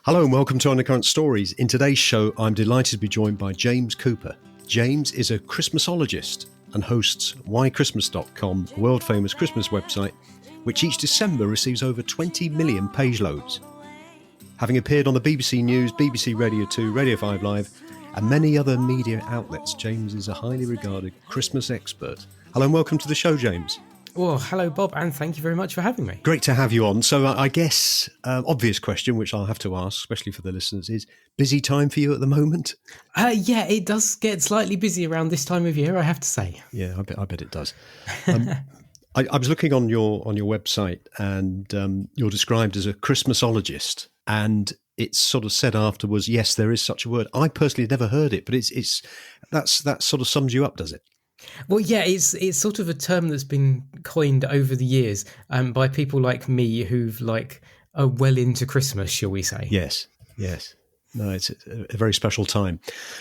Hello and welcome to Undercurrent Stories. In today's show, I'm delighted to be joined by James Cooper. James is a Christmasologist and hosts whychristmas.com, a world-famous Christmas website, which each December receives over 20 million page loads. Having appeared on the BBC News, BBC Radio 2, Radio 5 Live, and many other media outlets, James is a highly regarded Christmas expert. Hello and welcome to the show, James. Well, hello, Bob, and thank you very much for having me. Great to have you on. So I guess obvious question, which I'll have to ask, especially for the listeners, is busy time for you at the moment? Yeah, it does get slightly busy around this time of year, I have to say. Yeah, I bet it does. I was looking on your website, and you're described as a Christmasologist, and it's sort of said afterwards, yes, there is such a word. I personally had never heard it, but that sort of sums you up, does it? Well, yeah, it's sort of a term that's been coined over the years by people like me who've are well into Christmas, shall we say? Yes. No, it's a very special time.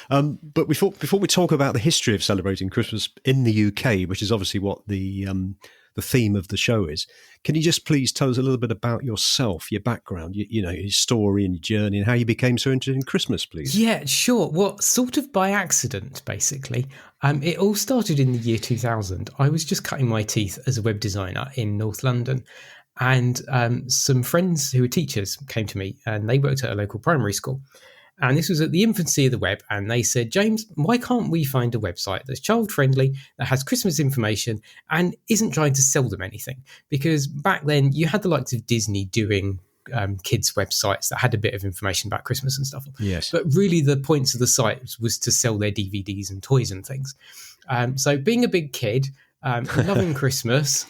But before we talk about the history of celebrating Christmas in the UK, which is obviously what the theme of the show is, can you just please tell us a little bit about yourself, your background, your story and your journey, and how you became so interested in Christmas, please? Yeah, sure. Well, sort of by accident, basically. It all started in the year 2000. I was just cutting my teeth as a web designer in North London, and some friends who were teachers came to me, and they worked at a local primary school. And this was at the infancy of the web. And they said, James, why can't we find a website that's child-friendly, that has Christmas information and isn't trying to sell them anything? Because back then you had the likes of Disney doing kids' websites that had a bit of information about Christmas and stuff. Yes. But really the points of the site was to sell their DVDs and toys and things. So being a big kid, loving Christmas,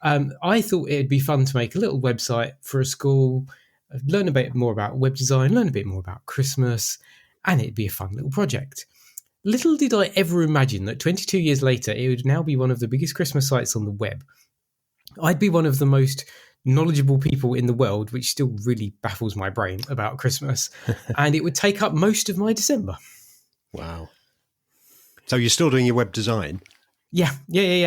I thought it'd be fun to make a little website for a school, learn a bit more about web design, learn a bit more about Christmas, and it'd be a fun little project. Little did I ever imagine that 22 years later, it would now be one of the biggest Christmas sites on the web. I'd be one of the most knowledgeable people in the world, which still really baffles my brain about Christmas, and it would take up most of my December. Wow. So you're still doing your web design? Yeah.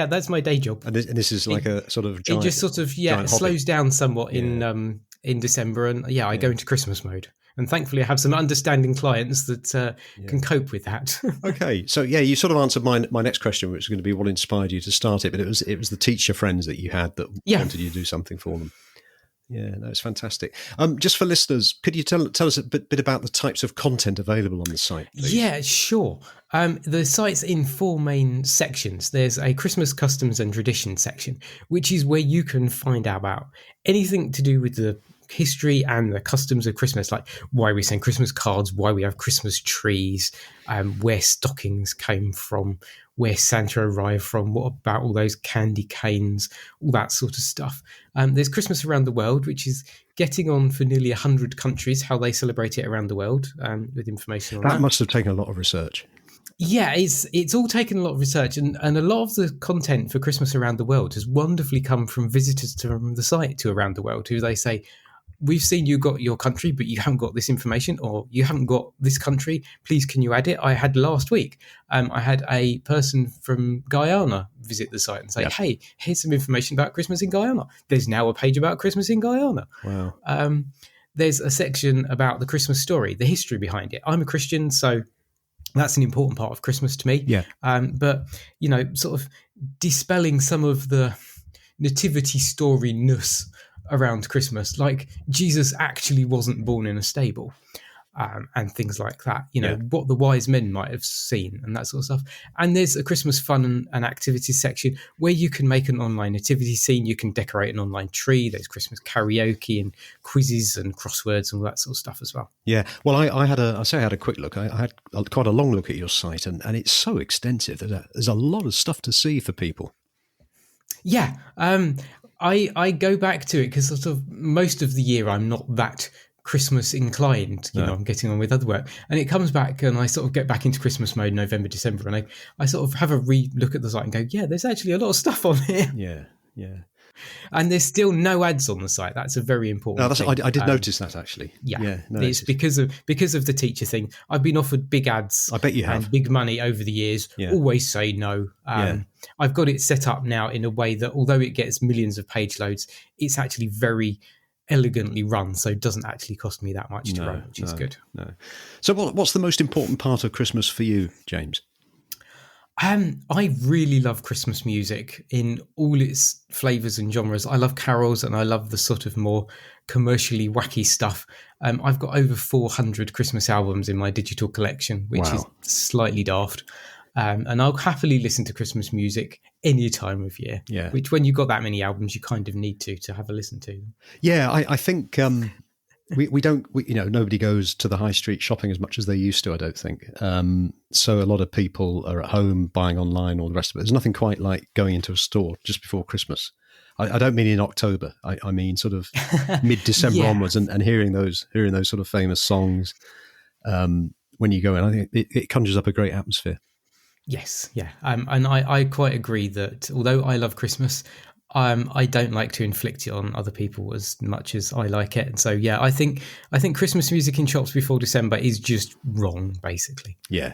That's my day job. And this is like a sort of giant, it just sort of slows down somewhat in December, and I go into Christmas mode. And thankfully, I have some understanding clients that can cope with that. Okay, so you sort of answered my next question, which was going to be what inspired you to start it. But it was the teacher friends that you had that wanted you to do something for them. Yeah, no, it's fantastic. Just for listeners, could you tell us a bit about the types of content available on the site, please? Yeah, sure. The site's in four main sections. There's a Christmas customs and tradition section, which is where you can find out about anything to do with the history and the customs of Christmas, like why we send Christmas cards, why we have Christmas trees, where stockings came from, where Santa arrived from, what about all those candy canes, all that sort of stuff. There's Christmas around the world, which is getting on for nearly 100 countries, how they celebrate it around the world, with information on that. That must have taken a lot of research. Yeah, it's all taken a lot of research, and a lot of the content for Christmas around the world has wonderfully come from visitors from the site to around the world, who they say, we've seen you got your country, but you haven't got this information, or you haven't got this country. Please, can you add it? I had last week, I had a person from Guyana visit the site and say, hey, here's some information about Christmas in Guyana. There's now a page about Christmas in Guyana. Wow. There's a section about the Christmas story, the history behind it. I'm a Christian, so that's an important part of Christmas to me. Yeah. But, sort of dispelling some of the nativity story-ness around Christmas, like Jesus actually wasn't born in a stable, and things like that, what the wise men might have seen and that sort of stuff. And there's a Christmas fun and activities section where you can make an online nativity scene, you can decorate an online tree, there's Christmas karaoke and quizzes and crosswords and all that sort of stuff as well. Yeah, well, I had a quick look. I had quite a long look at your site, and it's so extensive. There's a lot of stuff to see for people. Yeah, I go back to it because sort of most of the year I'm not that Christmas inclined, I'm getting on with other work, and it comes back and I sort of get back into Christmas mode November, December, and I sort of have a re-look at the site and go, yeah, there's actually a lot of stuff on here. Yeah. And there's still no ads on the site. That's a very important thing. I did notice that, actually. It's because of the teacher thing. I've been offered big ads. I bet you have. And big money over the years. Always say no. I've got it set up now in a way that although it gets millions of page loads, it's actually very elegantly run, so it doesn't actually cost me that much to run, which is good. No. So what's the most important part of Christmas for you, James? I really love Christmas music in all its flavours and genres. I love carols and I love the sort of more commercially wacky stuff. I've got over 400 Christmas albums in my digital collection, which is slightly daft. And I'll happily listen to Christmas music any time of year. Yeah. Which, when you've got that many albums, you kind of need to have a listen to them. Yeah, I think nobody goes to the high street shopping as much as they used to, I don't think. So a lot of people are at home buying online, all the rest of it. There's nothing quite like going into a store just before Christmas. I don't mean in October. I mean sort of mid-December onwards, and hearing those sort of famous songs when you go in. I think it conjures up a great atmosphere. Yes, yeah. And I quite agree that although I love Christmas, I don't like to inflict it on other people as much as I like it. And so, yeah, I think Christmas music in shops before December is just wrong, basically. Yeah.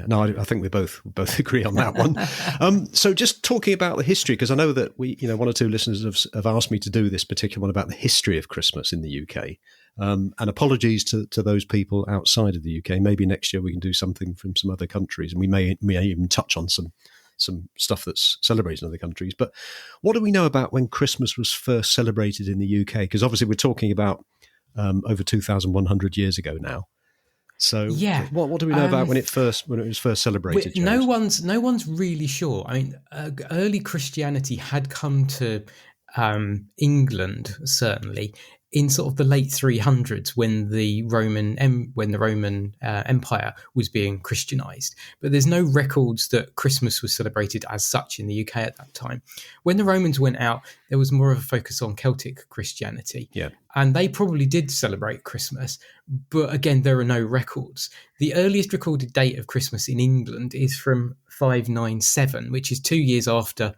No, I think we both agree on that one. So just talking about the history, because I know that one or two listeners have asked me to do this particular one about the history of Christmas in the UK. And apologies to those people outside of the UK. Maybe next year we can do something from some other countries, and we may even touch on some stuff that's celebrated in other countries. But what do we know about when Christmas was first celebrated in the UK? Because obviously we're talking about over 2,100 years ago now. So yeah, what do we know about when it was first celebrated? James? No one's really sure. I mean, early Christianity had come to England, certainly, in sort of the late 300s when the Roman Empire was being Christianized. But there's no records that Christmas was celebrated as such in the UK at that time. When the Romans went out, there was more of a focus on Celtic Christianity. Yeah. And they probably did celebrate Christmas, but again, there are no records. The earliest recorded date of Christmas in England is from 597, which is 2 years after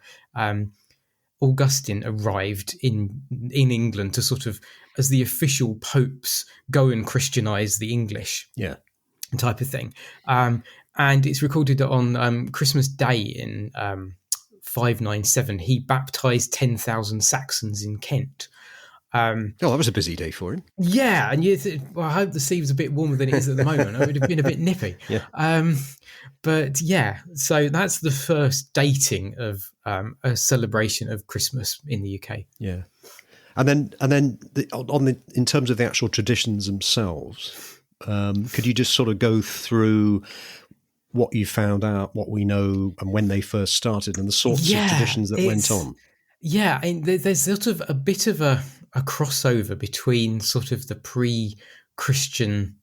Augustine arrived in England to sort of, as the official popes, go and Christianize the English, type of thing. And it's recorded on Christmas Day in 597. He baptized 10,000 Saxons in Kent. That was a busy day for him. Yeah, and I hope the sea was a bit warmer than it is at the moment. It would have been a bit nippy. Yeah. But yeah, so that's the first dating of a celebration of Christmas in the UK. Yeah, and then in terms of the actual traditions themselves, could you just sort of go through what you found out, what we know, and when they first started, and the sorts of traditions that went on? Yeah, and there's sort of a bit of a crossover between sort of the pre-Christian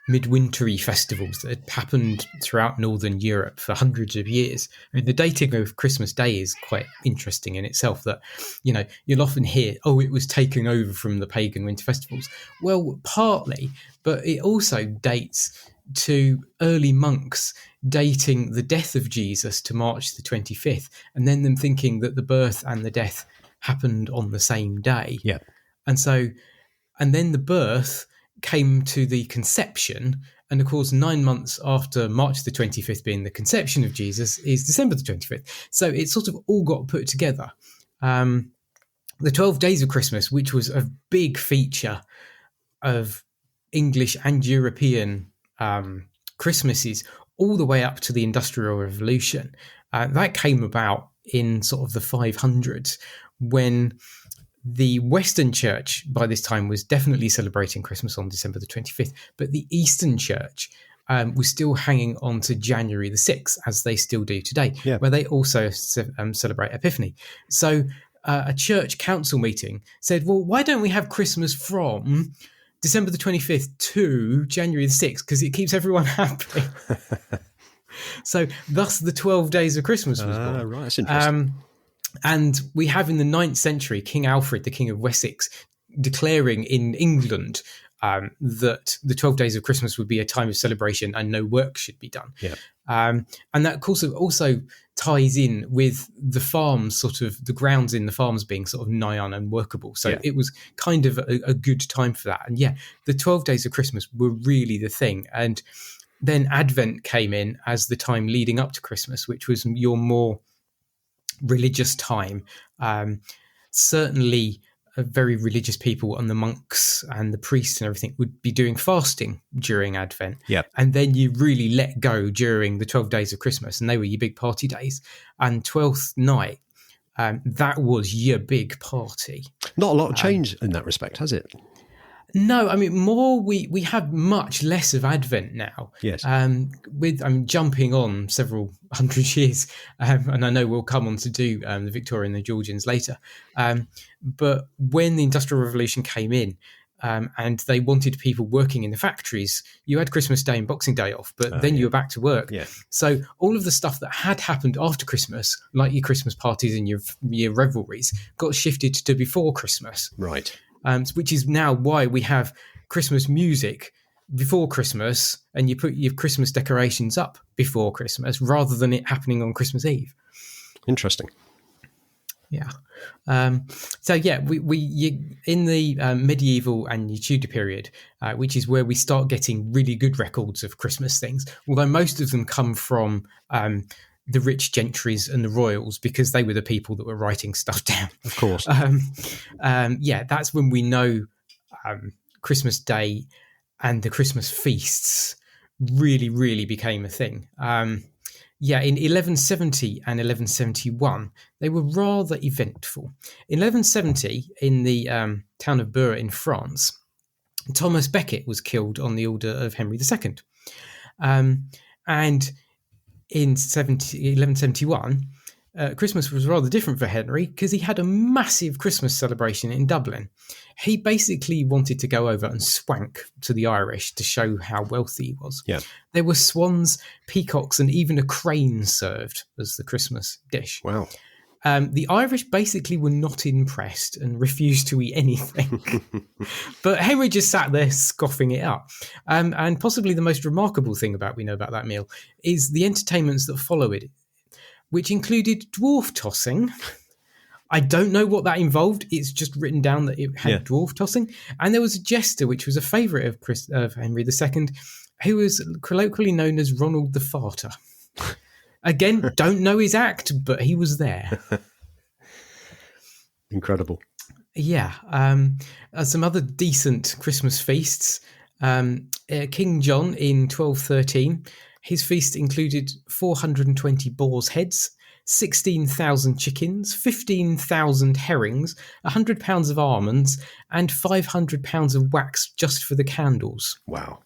midwintery festivals that had happened throughout Northern Europe for hundreds of years. I mean, the dating of Christmas Day is quite interesting in itself, that, you'll often hear, it was taken over from the pagan winter festivals. Well, partly, but it also dates to early monks dating the death of Jesus to March the 25th, and then them thinking that the birth and the death happened on the same day. Yeah. And then the birth came to the conception, and of course 9 months after March the 25th being the conception of Jesus is December the 25th. So it sort of all got put together. The 12 days of Christmas, which was a big feature of English and European Christmases all the way up to the Industrial Revolution, that came about in sort of the 500s, when the Western Church by this time was definitely celebrating Christmas on December the 25th, but the Eastern Church was still hanging on to January the 6th, as they still do today, where they also celebrate Epiphany. So a church council meeting said, well, why don't we have Christmas from December the 25th to January the 6th, because it keeps everyone happy. So thus the 12 days of Christmas was born. Right, that's interesting. And we have in the 9th century King Alfred, the King of Wessex, declaring in England that the 12 days of Christmas would be a time of celebration and no work should be done. Yeah. And that, of course, also ties in with the farms, sort of the grounds in the farms being sort of nigh on unworkable. So it was kind of a good time for that. And the 12 days of Christmas were really the thing. And then Advent came in as the time leading up to Christmas, which was your more religious time. Certainly very religious people and the monks and the priests and everything would be doing fasting during Advent. Yep. And then you really let go during the 12 days of Christmas, and they were your big party days. And 12th night, that was your big party. Not a lot of change in that respect, has it? No, I mean, more we have much less of Advent now. Yes. I'm jumping on several hundred years, and I know we'll come on to do the Victorian and the Georgians later. But when the Industrial Revolution came in, and they wanted people working in the factories, you had Christmas Day and Boxing Day off, but then you were back to work. Yeah. So all of the stuff that had happened after Christmas, like your Christmas parties and your revelries, got shifted to before Christmas. Right. Which is now why we have Christmas music before Christmas, and you put your Christmas decorations up before Christmas rather than it happening on Christmas Eve. Interesting. Yeah. So yeah, we in the medieval and Tudor period, which is where we start getting really good records of Christmas things, although most of them come from the rich gentries and the royals, because they were the people that were writing stuff down. Of course. That's when we know Christmas Day and the Christmas feasts really, really became a thing. In 1170 and 1171, they were rather eventful. In 1170, in the town of Bure in France, Thomas Becket was killed on the order of Henry II. And in 1171, Christmas was rather different for Henry, because he had a massive Christmas celebration in Dublin. He basically wanted to go over and swank to the Irish to show how wealthy he was. Yeah. There were swans, peacocks, and even a crane served as the Christmas dish. Wow. The Irish basically were not impressed and refused to eat anything. But Henry just sat there scoffing it up. And possibly the most remarkable thing we know about that meal is the entertainments that follow it, which included dwarf tossing. I don't know what that involved. It's just written down that it had dwarf tossing. And there was a jester, which was a favourite of Henry II, who was colloquially known as Ronald the Farter. Again, don't know his act, but he was there. Incredible. Yeah. Some other decent Christmas feasts. King John in 1213, his feast included 420 boar's heads, 16,000 chickens, 15,000 herrings, 100 pounds of almonds, and 500 pounds of wax just for the candles. Wow.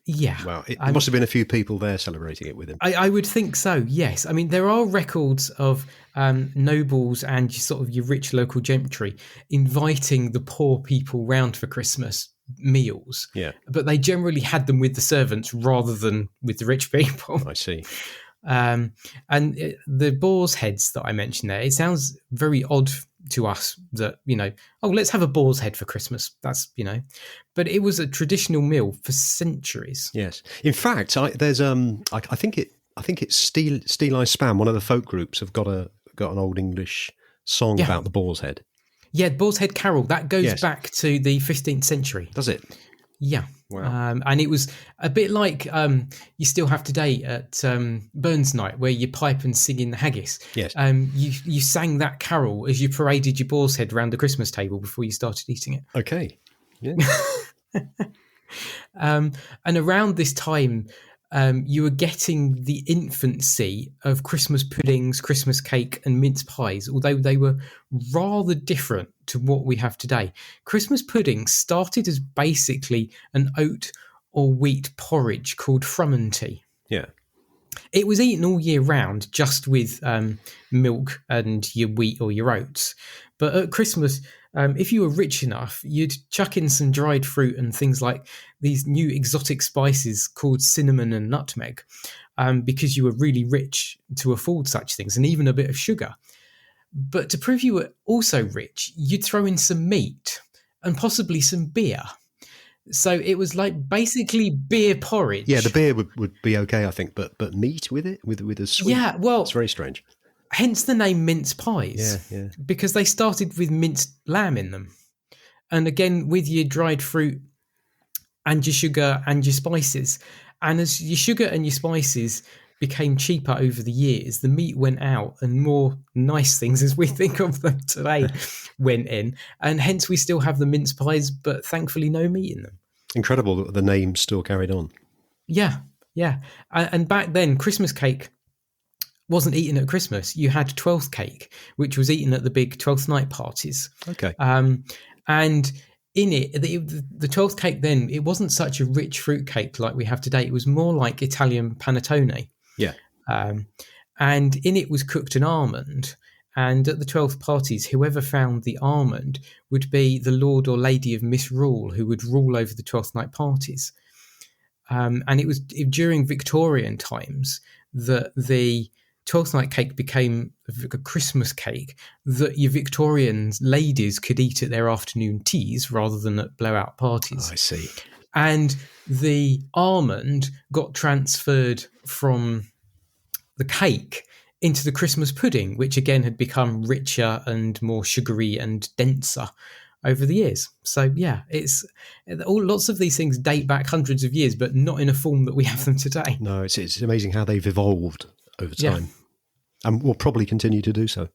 Yeah. Wow. There must have been a few people there celebrating it with him. I would think so, yes. I mean, there are records of nobles and sort of your rich local gentry inviting the poor people round for Christmas meals. Yeah. But they generally had them with the servants rather than with the rich people. I see. And the boar's heads that I mentioned there, it sounds very odd to us that, let's have a boar's head for Christmas. That's, but it was a traditional meal for centuries. Yes. In fact, there's I think it's Steel Eye Span, one of the folk groups, have got an old English song about the boar's head. Yeah, Boar's Head Carol, that goes back to the 15th century. Does it? Yeah. Wow. And it was a bit like you still have today at Burns Night, where you pipe and sing in the haggis. Yes. You sang that carol as you paraded your boar's head around the Christmas table before you started eating it. Okay. Yeah. And around this time, you were getting the infancy of Christmas puddings, Christmas cake, and mince pies, although they were rather different to what we have today. Christmas pudding started as basically an oat or wheat porridge called frumenty. Yeah. It was eaten all year round, just with milk and your wheat or your oats. But at Christmas, if you were rich enough, you'd chuck in some dried fruit and things like these new exotic spices called cinnamon and nutmeg, because you were really rich to afford such things, and even a bit of sugar. But to prove you were also rich, you'd throw in some meat and possibly some beer. So it was like basically beer porridge. Yeah, the beer would be okay, I think, but meat with it, with a sweet. Yeah, well, it's very strange. Hence the name mince pies. Yeah. Because they started with minced lamb in them. And again, with your dried fruit and your sugar and your spices. And as your sugar and your spices became cheaper over the years, the meat went out and more nice things as we think of them today went in. And hence we still have the mince pies, but thankfully no meat in them. Incredible that the name still carried on. Yeah, yeah. And back then, Christmas cake wasn't eaten at Christmas. You had 12th cake, which was eaten at the big 12th night parties. Okay. And in it, the 12th cake then, it wasn't such a rich fruit cake like we have today. It was more like Italian panettone. Yeah. And in it was cooked an almond. And at the 12th parties, whoever found the almond would be the Lord or Lady of Misrule, who would rule over the 12th night parties. And it was during Victorian times that the 12th night cake became a Christmas cake that your Victorian ladies could eat at their afternoon teas rather than at blowout parties. Oh, I see. And the almond got transferred from the cake into the Christmas pudding, which again had become richer and more sugary and denser over the years. So yeah, lots of these things date back hundreds of years, but not in a form that we have them today. No, it's amazing how they've evolved over time, and will probably continue to do so.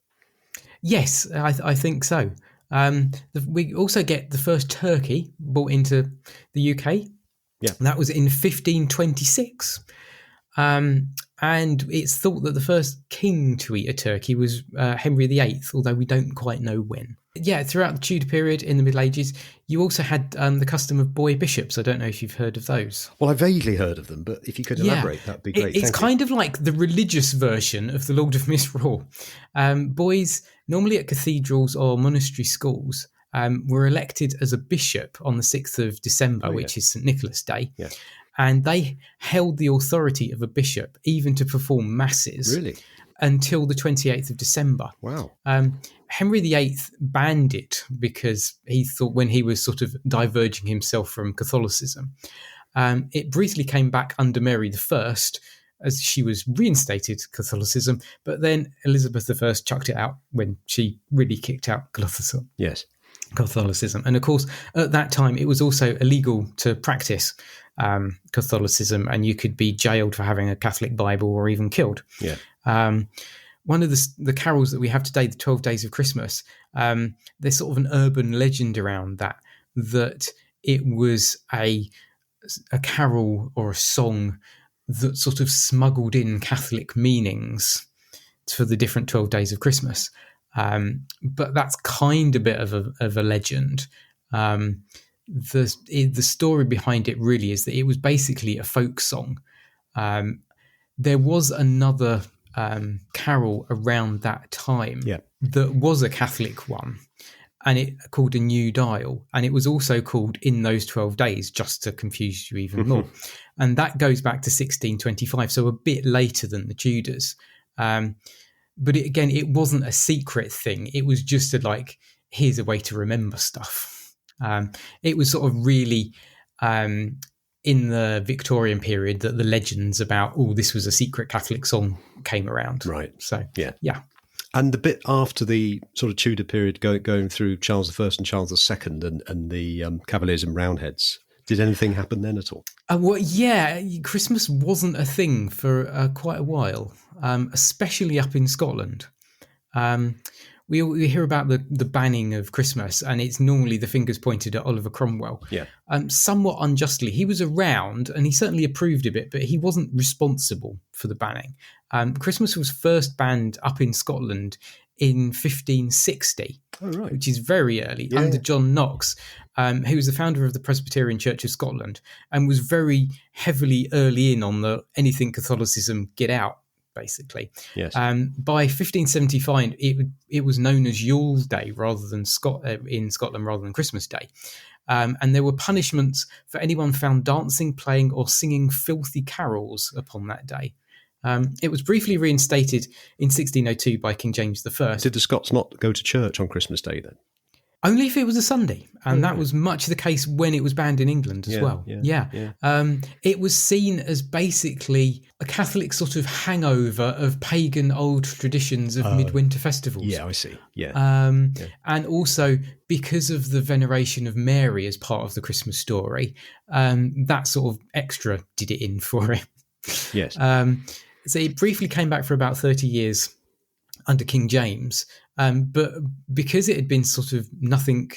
Yes, I think so. We also get the first turkey brought into the UK. Yeah, and that was in 1526. And it's thought that the first king to eat a turkey was Henry VIII, although we don't quite know when. Yeah, throughout the Tudor period in the Middle Ages, you also had the custom of boy bishops. I don't know if you've heard of those. Well, I vaguely heard of them, but if you could elaborate, that'd be great. It's kind of like the religious version of the Lord of Misrule. Boys, normally at cathedrals or monastery schools, were elected as a bishop on the 6th of December, which is St. Nicholas Day. Yeah. And they held the authority of a bishop even to perform masses until the 28th of December. Wow. Henry VIII banned it because he thought when he was sort of diverging himself from Catholicism. It briefly came back under Mary I as she was reinstated Catholicism, but then Elizabeth I chucked it out when she really kicked out Catholicism. Yes. Catholicism. And of course, at that time, it was also illegal to practice Catholicism, and you could be jailed for having a Catholic Bible or even killed. Yeah. One of the carols that we have today, the 12 Days of Christmas, there's sort of an urban legend around that it was a carol or a song that sort of smuggled in Catholic meanings for the different 12 days of Christmas. But that's kind of a bit of a legend. The story behind it really is that it was basically a folk song. There was another carol around that time that was a Catholic one, and it called A New Dial, and it was also called In Those 12 Days, just to confuse you even more. And that goes back to 1625, so a bit later than the Tudors. But it wasn't a secret thing. It was just here's a way to remember stuff. It was sort of really in the Victorian period that the legends about, this was a secret Catholic song came around. Right. So, yeah. And the bit after the sort of Tudor period going through Charles I and Charles II and the Cavaliers and Roundheads, did anything happen then at all? Christmas wasn't a thing for quite a while, especially up in Scotland. We hear about the banning of Christmas, and it's normally the fingers pointed at Oliver Cromwell. Yeah. Somewhat unjustly. He was around, and he certainly approved of it, but he wasn't responsible for the banning. Christmas was first banned up in Scotland in 1560, which is very early, under John Knox, who was the founder of the Presbyterian Church of Scotland and was very heavily early in on the anything Catholicism, get out, basically. Yes. By 1575, it was known as Yule's Day rather than in Scotland rather than Christmas Day. And there were punishments for anyone found dancing, playing, or singing filthy carols upon that day. It was briefly reinstated in 1602 by King James I. Did the Scots not go to church on Christmas Day then? Only if it was a Sunday, and that was much the case when it was banned in England as well. It was seen as basically a Catholic sort of hangover of pagan old traditions of midwinter festivals. Yeah, I see. Yeah. And also because of the veneration of Mary as part of the Christmas story, that sort of extra did it in for it. Yes. So it briefly came back for about 30 years under King James, but because it had been sort of nothing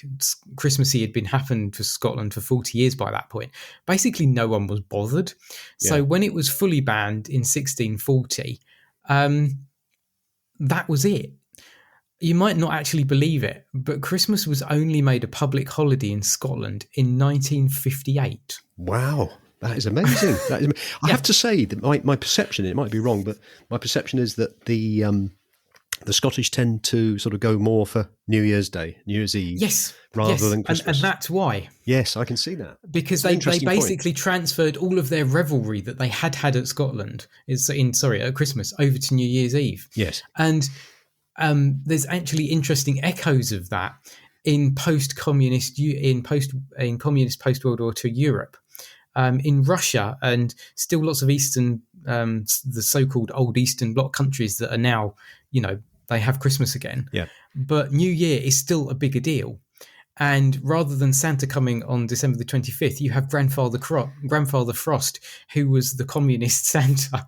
Christmassy had been happened for Scotland for 40 years by that point, basically no one was bothered. So when it was fully banned in 1640, that was it. You might not actually believe it, but Christmas was only made a public holiday in Scotland in 1958. Wow. That is amazing. I have to say that my perception, it might be wrong, but my perception is that the Scottish tend to sort of go more for New Year's Day, New Year's Eve, rather than Christmas. And that's why. Yes, I can see that. Because they basically transferred all of their revelry that they had at Scotland, at Christmas, over to New Year's Eve. Yes. And there's actually interesting echoes of that in communist post-World War II Europe. In Russia and still lots of Eastern, the so-called old Eastern Bloc countries that are now, they have Christmas again. Yeah. But New Year is still a bigger deal. And rather than Santa coming on December the 25th, you have Grandfather Frost, who was the communist Santa,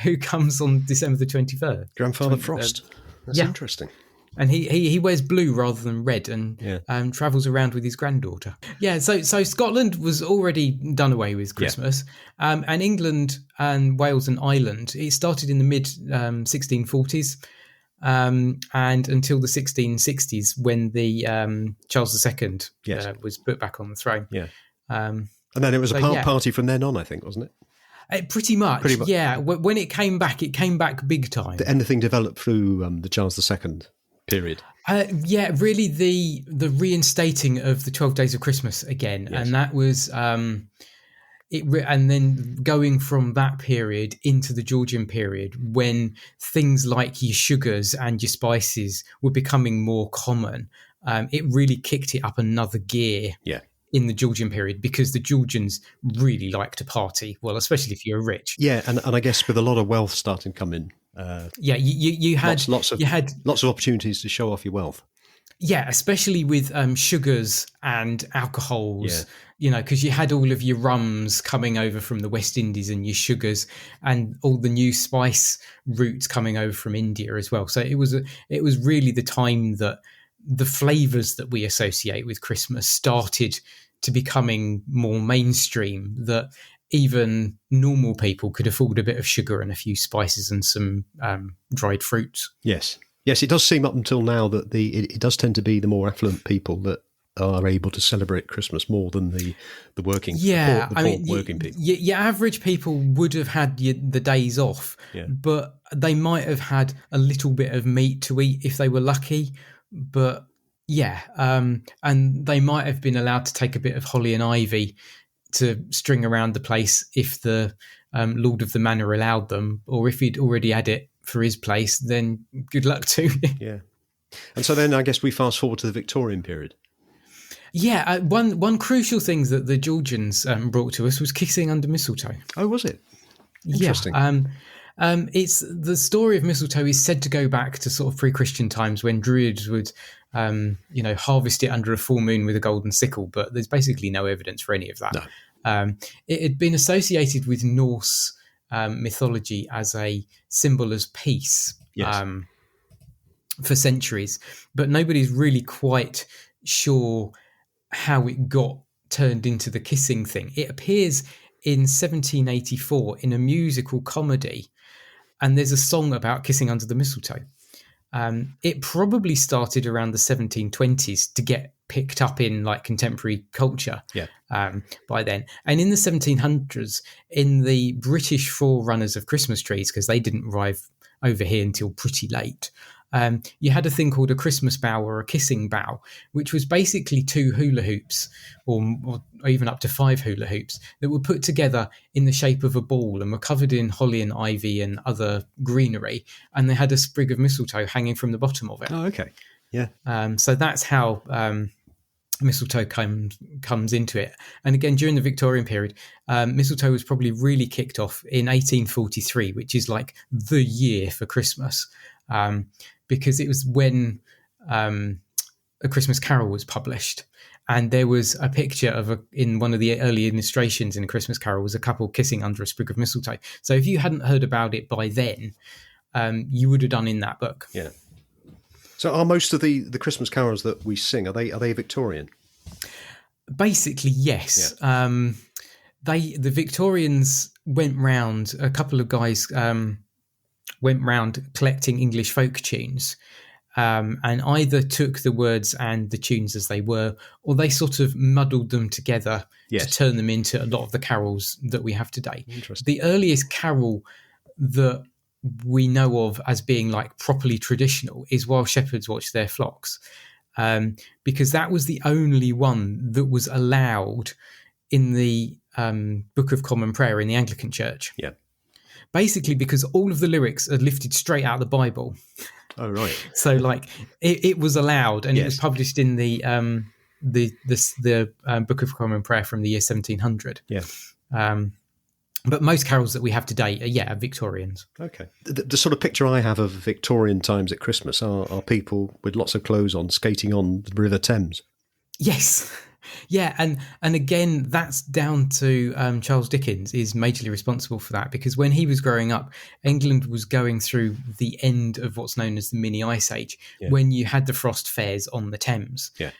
who comes on December the 23rd. Grandfather Frost. That's interesting. And he wears blue rather than red and travels around with his granddaughter. Yeah, so Scotland was already done away with Christmas. Yeah. And England and Wales and Ireland, it started in the mid-1640s and until the 1660s when the Charles II was put back on the throne. Yeah. And then it was a party from then on, I think, wasn't it? Pretty much, yeah. When it came back big time. Did anything develop through the Charles II period? Really the reinstating of the 12 Days of Christmas again. Yes. And that was and then going from that period into the Georgian period when things like your sugars and your spices were becoming more common. It really kicked it up another gear. Yeah. In the Georgian period, because the Georgians really like to party, well, especially if you're rich. Yeah, and I guess with a lot of wealth starting to come in. You had lots of opportunities to show off your wealth. Yeah, especially with sugars and alcohols, because you had all of your rums coming over from the West Indies and your sugars and all the new spice routes coming over from India as well. So it was really the time that the flavours that we associate with Christmas started to becoming more mainstream, that even normal people could afford a bit of sugar and a few spices and some dried fruits. Yes, it does seem up until now that it does tend to be the more affluent people that are able to celebrate Christmas more than the working working people. Your average people would have had the days off, but they might have had a little bit of meat to eat if they were lucky. But and they might have been allowed to take a bit of holly and ivy to string around the place if the Lord of the Manor allowed them, or if he'd already had it for his place, then good luck to you. Yeah. And so then I guess we fast forward to the Victorian period. Yeah, one crucial thing that the Georgians brought to us was kissing under mistletoe. Oh, was it? Interesting. Yeah. It's the story of mistletoe is said to go back to sort of pre-Christian times when Druids would, harvest it under a full moon with a golden sickle, but there's basically no evidence for any of that. No. It had been associated with Norse mythology as a symbol of peace for centuries, but nobody's really quite sure how it got turned into the kissing thing. It appears in 1784 in a musical comedy, and there's a song about kissing under the mistletoe. It probably started around the 1720s to get picked up in like contemporary culture by then. And in the 1700s, in the British forerunners of Christmas trees, because they didn't arrive over here until pretty late, you had a thing called a Christmas bough or a kissing bough, which was basically 2 hula hoops or even up to 5 hula hoops that were put together in the shape of a ball and were covered in holly and ivy and other greenery. And they had a sprig of mistletoe hanging from the bottom of it. Oh, okay. Yeah. So that's how mistletoe comes into it. And again, during the Victorian period, mistletoe was probably really kicked off in 1843, which is like the year for Christmas. Because it was when A Christmas Carol was published, And there was a picture of in one of the early illustrations in A Christmas Carol was a couple kissing under a sprig of mistletoe. So if you hadn't heard about it by then, you would have done in that book. Yeah. So are most of the Christmas carols that we sing, are they Victorian? Basically, yes. Yeah. The Victorians went round. A couple of guys went round collecting English folk tunes, and either took the words and the tunes as they were, or they sort of muddled them together to turn them into a lot of the carols that we have today. The earliest carol that we know of as being like properly traditional is While Shepherds Watch Their Flocks, because that was the only one that was allowed in the Book of Common Prayer in the Anglican Church. Yeah. Basically because all of the lyrics are lifted straight out of the Bible. Oh, right. So like it was allowed, and it was published in the Book of Common Prayer from the year 1700. Yeah. But most carols that we have today are Victorians. Okay. The sort of picture I have of Victorian times at Christmas are people with lots of clothes on skating on the River Thames. Yes. Yeah, and again, that's down to Charles Dickens is majorly responsible for that, because when he was growing up, England was going through the end of what's known as the mini ice age, when you had the frost fairs on the Thames. Yeah.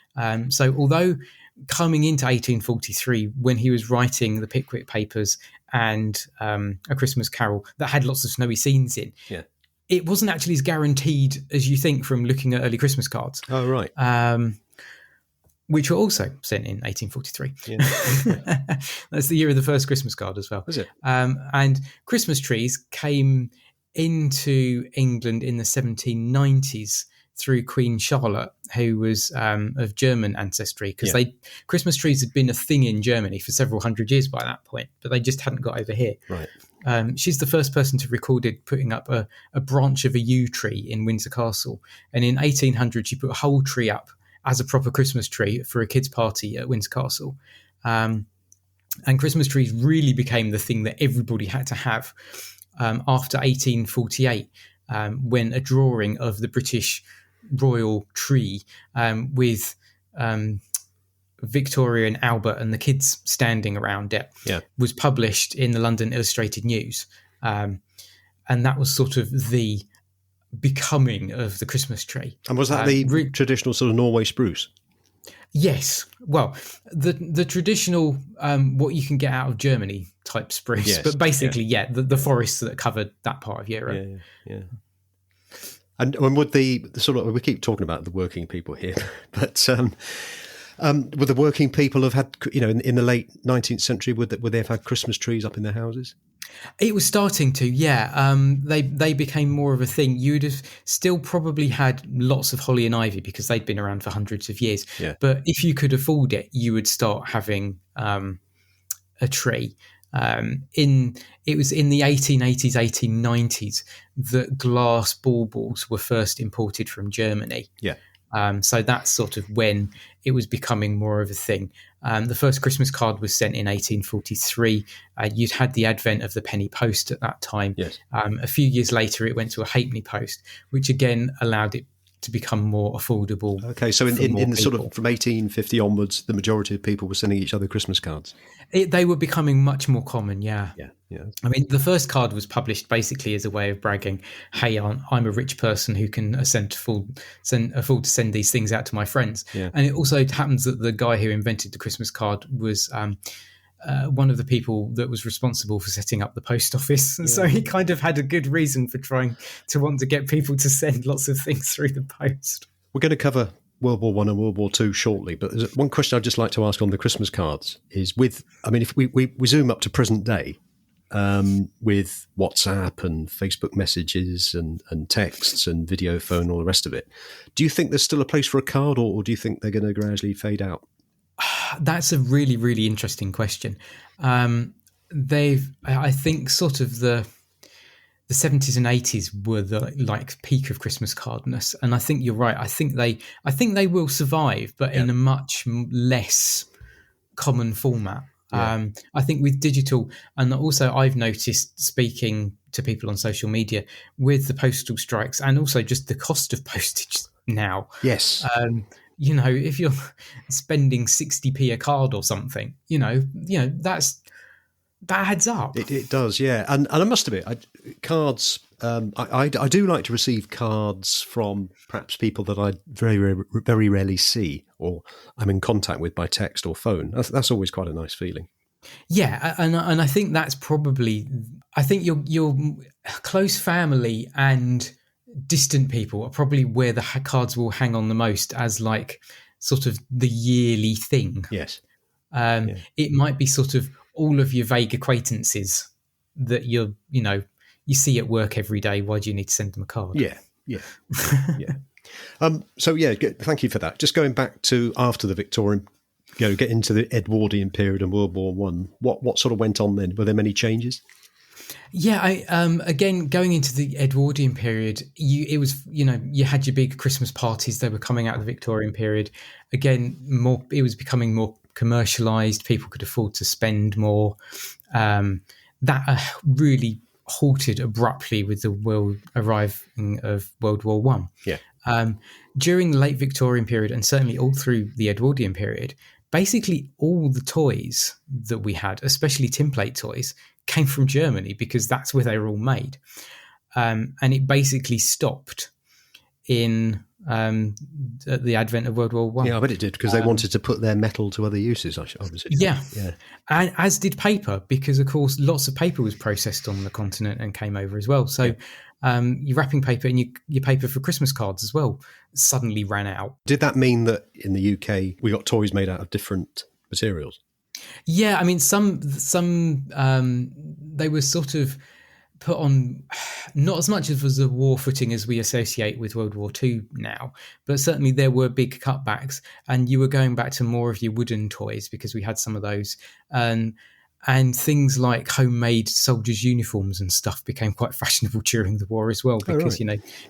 So although coming into 1843, when he was writing the Pickwick Papers and A Christmas Carol that had lots of snowy scenes in, it wasn't actually as guaranteed as you think from looking at early Christmas cards. Oh, right. Which were also sent in 1843. Yeah. That's the year of the first Christmas card as well. Was it? And Christmas trees came into England in the 1790s through Queen Charlotte, who was of German ancestry, because Christmas trees had been a thing in Germany for several hundred years by that point, but they just hadn't got over here. Right. She's the first person to recorded putting up a branch of a yew tree in Windsor Castle. And in 1800, she put a whole tree up as a proper Christmas tree for a kids' party at Windsor Castle. And Christmas trees really became the thing that everybody had to have after 1848, when a drawing of the British royal tree with Victoria and Albert and the kids standing around it was published in the London Illustrated News. And that was sort of the becoming of the Christmas tree. And was that the traditional sort of Norway spruce? Yes. Well, the traditional what you can get out of Germany type spruce, but basically, the forests that covered that part of Europe. Yeah. And would the sort of, we keep talking about the working people here, but would the working people have had, in the late 19th century, would they have had Christmas trees up in their houses? It was starting to, They became more of a thing. You'd have still probably had lots of holly and ivy because they'd been around for hundreds of years. Yeah. But if you could afford it, you would start having a tree. It was in the 1880s, 1890s that glass baubles were first imported from Germany. Yeah. So that's sort of when it was becoming more of a thing. The first Christmas card was sent in 1843. You'd had the advent of the penny post at that time. Yes. A few years later, it went to a halfpenny post, which again allowed it to become more affordable. Okay, so in sort of from 1850 onwards, the majority of people were sending each other Christmas cards. They were becoming much more common, yeah. I mean, the first card was published basically as a way of bragging, hey, I'm a rich person who can afford to send these things out to my friends. Yeah. And it also happens that the guy who invented the Christmas card was one of the people that was responsible for setting up the post office. Yeah. So he kind of had a good reason for trying to want to get people to send lots of things through the post. We're going to cover World War I and World War II shortly, but there's one question I'd just like to ask on the Christmas cards is if we zoom up to present day, with WhatsApp and Facebook messages and texts and video phone, all the rest of it, do you think there's still a place for a card, or do you think they're going to gradually fade out? That's a really, really interesting question. I think sort of the 70s and 80s were the peak of Christmas cardness, and I think you're right. I think they will survive, but in a much less common format. Yeah. I think with digital, and also I've noticed speaking to people on social media with the postal strikes and also just the cost of postage now. Yes. if you're spending 60p a card or something, that adds up. It does, yeah. And I must admit, cards. I do like to receive cards from perhaps people that I very rarely see or I'm in contact with by text or phone. That's always quite a nice feeling. Yeah, and I think that's probably. I think your close family and distant people are probably where the cards will hang on the most as like sort of the yearly thing. Yes. It might be sort of all of your vague acquaintances that you see at work every day. Why do you need to send them a card? Yeah. So thank you for that. Just going back to after the Victorian, get into the Edwardian period and World War One. What sort of went on then? Were there many changes? Yeah, again, going into the Edwardian period, you had your big Christmas parties. They were coming out of the Victorian period. Again, it was becoming more commercialised. People could afford to spend more. That really halted abruptly with the arriving of World War One. Yeah. During the late Victorian period, and certainly all through the Edwardian period, basically all the toys that we had, especially tinplate toys, came from Germany because that's where they were all made. And it basically stopped in at the advent of World War One. Yeah, I bet it did because they wanted to put their metal to other uses, obviously. Yeah. And as did paper, because, of course, lots of paper was processed on the continent and came over as well. So your wrapping paper and your paper for Christmas cards as well suddenly ran out. Did that mean that in the UK we got toys made out of different materials? Yeah, I mean, some they were sort of put on not as much as a war footing as we associate with World War II now, but certainly there were big cutbacks, and you were going back to more of your wooden toys because we had some of those, and things like homemade soldiers' uniforms and stuff became quite fashionable during the war as well because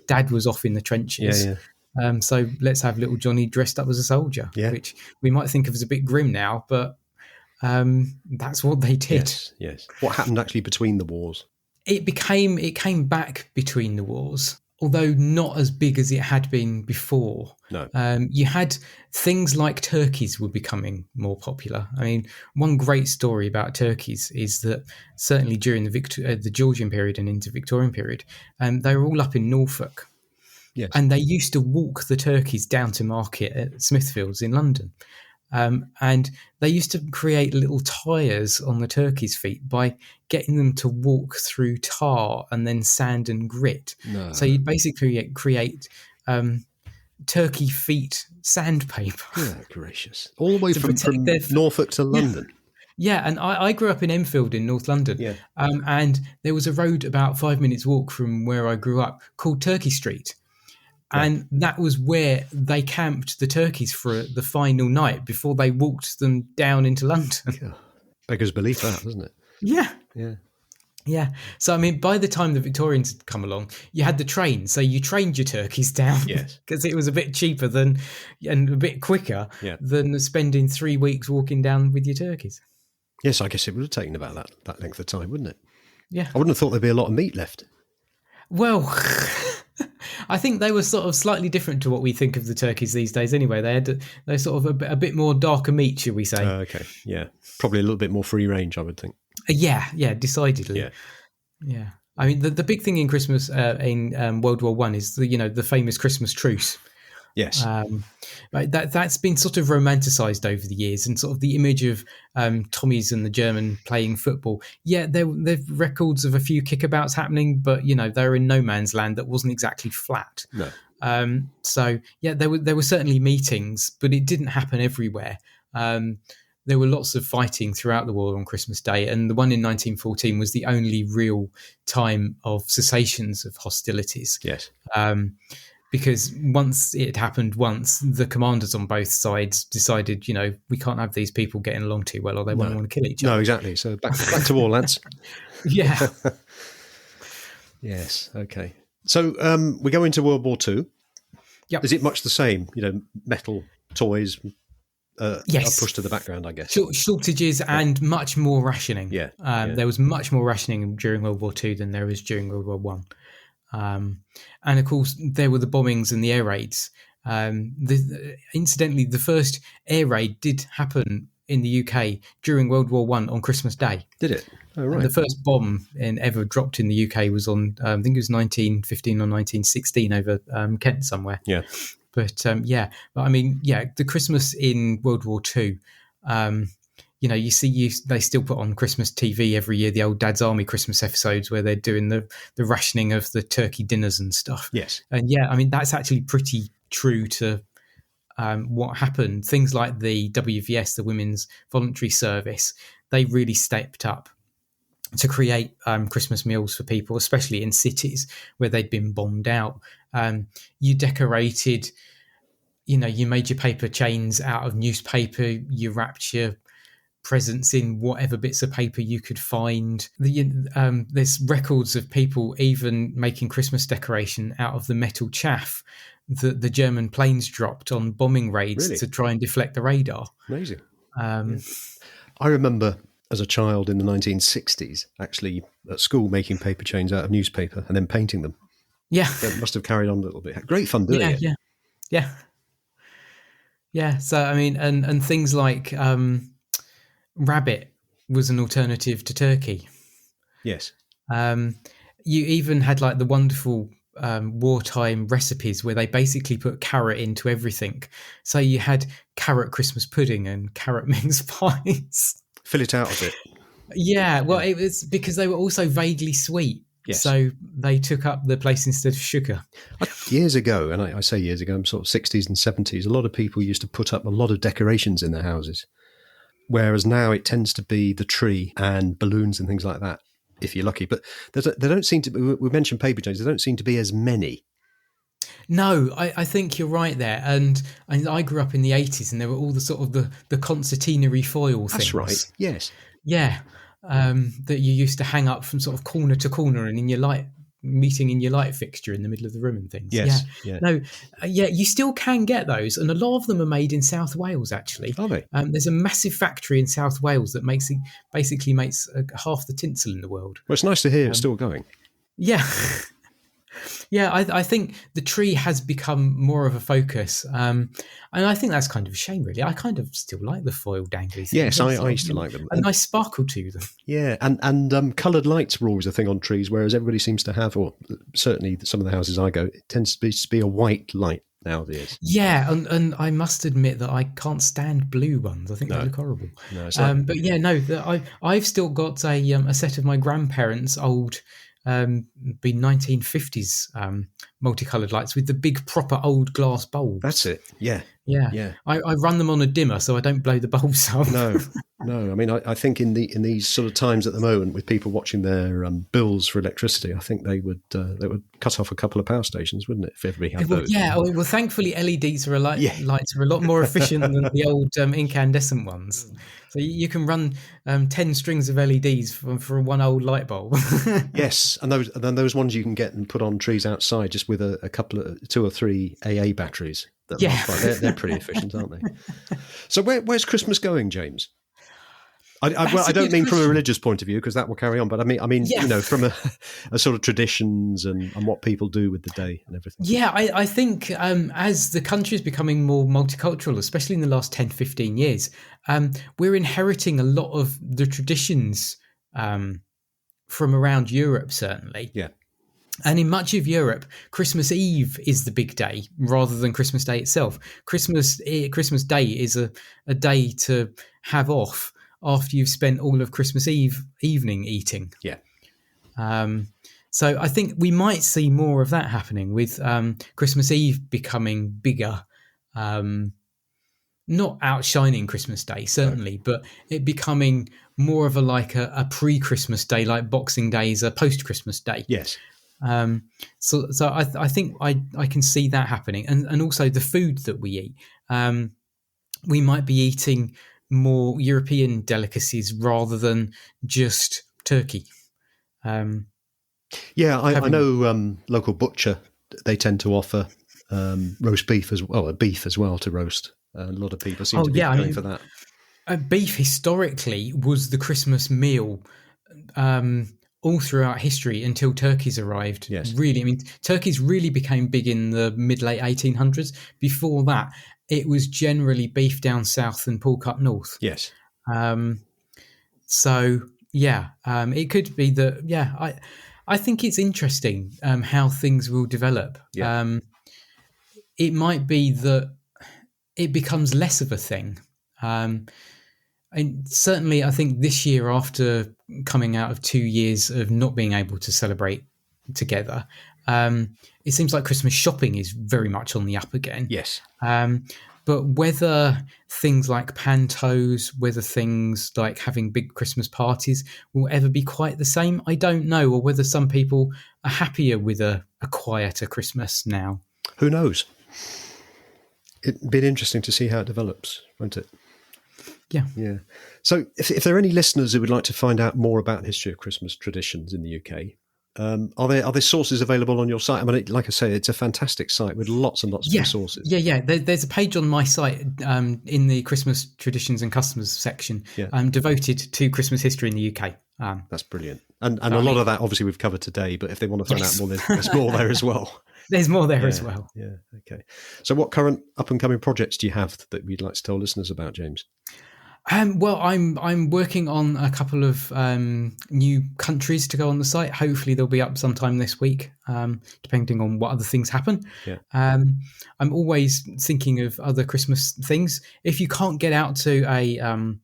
Dad was off in the trenches. Yeah. So let's have little Johnny dressed up as a soldier, which we might think of as a bit grim now, but that's what they did. Yes. What happened actually between the wars? It came back between the wars, although not as big as it had been before. No. You had things like turkeys were becoming more popular. I mean, one great story about turkeys is that certainly during the Georgian period and into Victorian period, they were all up in Norfolk. Yes. And they used to walk the turkeys down to market at Smithfields in London. And they used to create little tyres on the turkeys' feet by getting them to walk through tar and then sand and grit. No. So you'd basically create turkey feet sandpaper. Yeah, gracious. All the way from Norfolk to London. Yeah, and I grew up in Enfield in North London. Yeah. And there was a road about 5 minutes walk from where I grew up called Turkey Street. And that was where they camped the turkeys for the final night before they walked them down into London. Yeah. Beggars belief that, doesn't it? Yeah. So, I mean, by the time the Victorians had come along, you had the train. So you trained your turkeys down because it was a bit cheaper and a bit quicker than spending 3 weeks walking down with your turkeys. Yes, I guess it would have taken about that length of time, wouldn't it? Yeah. I wouldn't have thought there'd be a lot of meat left. Well, I think they were sort of slightly different to what we think of the turkeys these days anyway. They're sort of a bit more darker meat, should we say. Okay, yeah. Probably a little bit more free range, I would think. Yeah, decidedly. Yeah. I mean, the big thing in Christmas in World War One is the famous Christmas truce. Yes. That's been sort of romanticised over the years, and sort of the image of Tommies and the German playing football. Yeah, there are records of a few kickabouts happening, but they're in no man's land that wasn't exactly flat. No. So yeah, there were certainly meetings, but it didn't happen everywhere. There were lots of fighting throughout the war on Christmas Day, and the one in 1914 was the only real time of cessations of hostilities. Yes. Because once it happened, the commanders on both sides decided, we can't have these people getting along too well, or they won't want to kill each other. No, exactly. So back to war, lads. Yeah. Yes. Okay. So we go into World War II. Yep. Is it much the same? Metal toys are yes. pushed to the background, I guess. Shortages and much more rationing. Yeah. There was much more rationing during World War II than there was during World War One. And of course, there were the bombings and the air raids. Incidentally, the first air raid did happen in the UK during World War One on Christmas Day. Did it? Oh, And right. the first bomb ever dropped in the UK was on, I think it was 1915 or 1916 over Kent somewhere. Yeah. But the Christmas in World War Two, they still put on Christmas TV every year, the old Dad's Army Christmas episodes where they're doing the rationing of the turkey dinners and stuff. Yes. And that's actually pretty true to what happened. Things like the WVS, the Women's Voluntary Service, they really stepped up to create Christmas meals for people, especially in cities where they'd been bombed out. You decorated, you made your paper chains out of newspaper, you wrapped your presents in whatever bits of paper you could find. There's records of people even making Christmas decoration out of the metal chaff that the German planes dropped on bombing raids Really? to try and deflect the radar. Amazing. I remember as a child in the 1960s, actually at school making paper chains out of newspaper and then painting them. Yeah. That must have carried on a little bit. Great fun doing it. Yeah. So, and things like rabbit was an alternative to turkey. Yes. You even had like the wonderful wartime recipes where they basically put carrot into everything. So you had carrot Christmas pudding and carrot mince pies. Fill it out a bit. Yeah, well, it was because they were also vaguely sweet. Yes. So they took up the place instead of sugar. Years ago, and I say years ago, I'm sort of 60s and 70s, a lot of people used to put up a lot of decorations in their houses. Whereas now it tends to be the tree and balloons and things like that, if you're lucky. But there don't seem to be, we mentioned paper chains, there don't seem to be as many. No, I think you're right there. And I grew up in the 80s and there were all the sort of the concertinary foil things. That's right, yes. Yeah, that you used to hang up from sort of corner to corner and in your light fixture in the middle of the room and things. Yes. Yeah. No, you still can get those, and a lot of them are made in South Wales. Actually, Are they? There's a massive factory in South Wales that basically makes half the tinsel in the world. Well, it's nice to hear it's still going. Yeah. Yeah, I think the tree has become more of a focus, and I think that's kind of a shame, really. I kind of still like the foil dangly things. Yes, I used to like them. A nice sparkle to them. Yeah, and coloured lights were always a thing on trees, whereas everybody seems to have, or certainly some of the houses I go, it tends to be a white light nowadays. Yeah, and I must admit that I can't stand blue ones. I think they look horrible. No, it's like, but yeah, no, I've still got a set of my grandparents' old. Be 1950s multicoloured lights with the big proper old glass bulbs. That's it. Yeah. I run them on a dimmer so I don't blow the bulbs up. No. I mean, I think in these sort of times at the moment, with people watching their bills for electricity, I think they would cut off a couple of power stations, wouldn't it? If everybody had those. Yeah. Well, thankfully, LEDs are lights are a lot more efficient than the old incandescent ones. So you can run 10 strings of LEDs for one old light bulb. Yes, and those ones you can get and put on trees outside, just with a couple of 2 or 3 AA batteries. They're pretty efficient, aren't they? So where's Christmas going, James? I don't mean from a religious point of view, because that will carry on. But I mean, from a sort of traditions and what people do with the day and everything. Yeah, I think as the country is becoming more multicultural, especially in the last 10, 15 years, we're inheriting a lot of the traditions from around Europe, certainly. Yeah. And in much of Europe, Christmas Eve is the big day rather than Christmas Day itself. Christmas Day is a day to have off after you've spent all of Christmas Eve evening eating. Yeah. So I think we might see more of that happening with Christmas Eve becoming bigger, not outshining Christmas Day, certainly, but it becoming more of a pre-Christmas day, like Boxing Day is a post-Christmas day. Yes. So I think I can see that happening, and also the food that we eat. We might be eating more European delicacies rather than just turkey. I know local butcher, they tend to offer roast beef as well, beef as well to roast. A lot of people seem to be going for that. Beef historically was the Christmas meal all throughout history until turkeys arrived. Yes. Really, I mean, turkeys really became big in the mid-late 1800s. Before that, it was generally beef down south and pork up north. Yes. So, yeah, it could be that, yeah, I think it's interesting how things will develop. Yeah. It might be that it becomes less of a thing. And certainly, I think this year, after coming out of 2 years of not being able to celebrate together, it seems like Christmas shopping is very much on the up again. Yes. But whether things like pantos, whether things like having big Christmas parties will ever be quite the same, I don't know. Or whether some people are happier with a quieter Christmas now. Who knows? It'd be interesting to see how it develops, won't it? Yeah. Yeah. So if there are any listeners who would like to find out more about the history of Christmas traditions in the UK, are there sources available on your site? I mean, like I say, it's a fantastic site with lots and lots of resources. Yeah. There's a page on my site in the Christmas traditions and customers section devoted to Christmas history in the UK. That's brilliant. And a lot of that, obviously, we've covered today, but if they want to find out more, there's more there as well. There's more there as well. Yeah, okay. So what current up-and-coming projects do you have that you'd like to tell listeners about, James? Well, I'm working on a couple of new countries to go on the site. Hopefully they'll be up sometime this week, depending on what other things happen. Yeah. I'm always thinking of other Christmas things. If you can't get out to a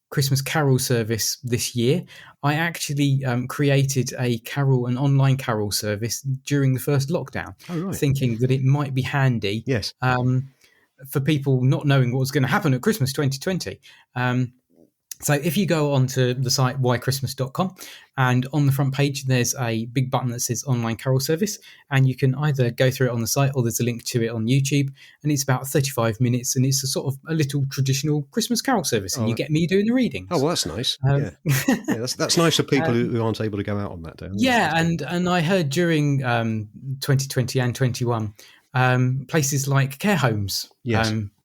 Christmas carol service this year, I actually created an online carol service during the first lockdown, thinking that it might be handy. Yes. For people not knowing what was going to happen at Christmas 2020. So if you go onto the site whychristmas.com, and on the front page there's a big button that says online carol service, and you can either go through it on the site or there's a link to it on YouTube, and it's about 35 minutes and it's a sort of a little traditional Christmas carol service, and you get me doing the readings. Oh, well, that's nice. That's nice for people who aren't able to go out on that day. And I heard during 2020 and 21, places like care homes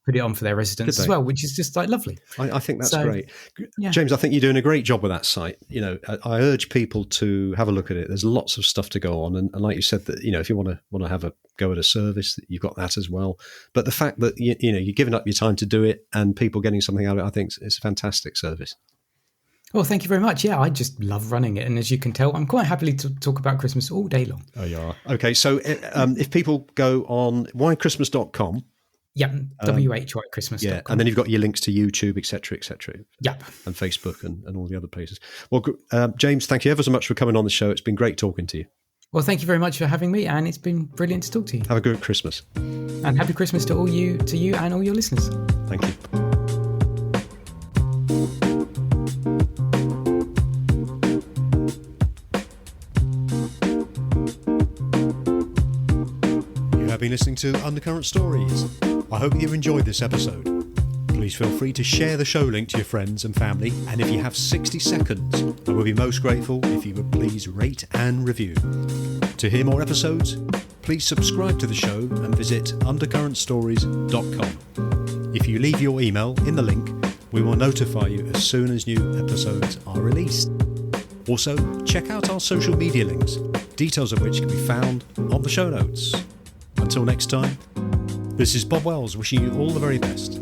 put it on for their residents as well, which is just like lovely. I think that's great. Yeah. James, I think you're doing a great job with that site. You know, I urge people to have a look at it. There's lots of stuff to go on. And like you said, that, you know, if you want to have a go at a service, you've got that as well. But the fact that, you know, you're giving up your time to do it and people getting something out of it, I think it's a fantastic service. Well, thank you very much. Yeah, I just love running it. And as you can tell, I'm quite happy to talk about Christmas all day long. Oh, you are. Okay, so if people go on whychristmas.com. Yeah, whychristmas.com. Yeah, and then you've got your links to YouTube, et cetera, Yep. and Facebook and all the other places. Well, James, thank you ever so much for coming on the show. It's been great talking to you. Well, thank you very much for having me, and it's been brilliant to talk to you. Have a good Christmas. And happy Christmas to you and all your listeners. Thank you. You've been listening to Undercurrent Stories. I hope you enjoyed this episode. Please feel free to share the show link to your friends and family, and if you have 60 seconds, I will be most grateful if you would please rate and review. To hear more episodes, please subscribe to the show and visit undercurrentstories.com. If you leave your email in the link, we will notify you as soon as new episodes are released. Also, check out our social media links, details of which can be found on the show notes. Until next time, this is Bob Wells wishing you all the very best.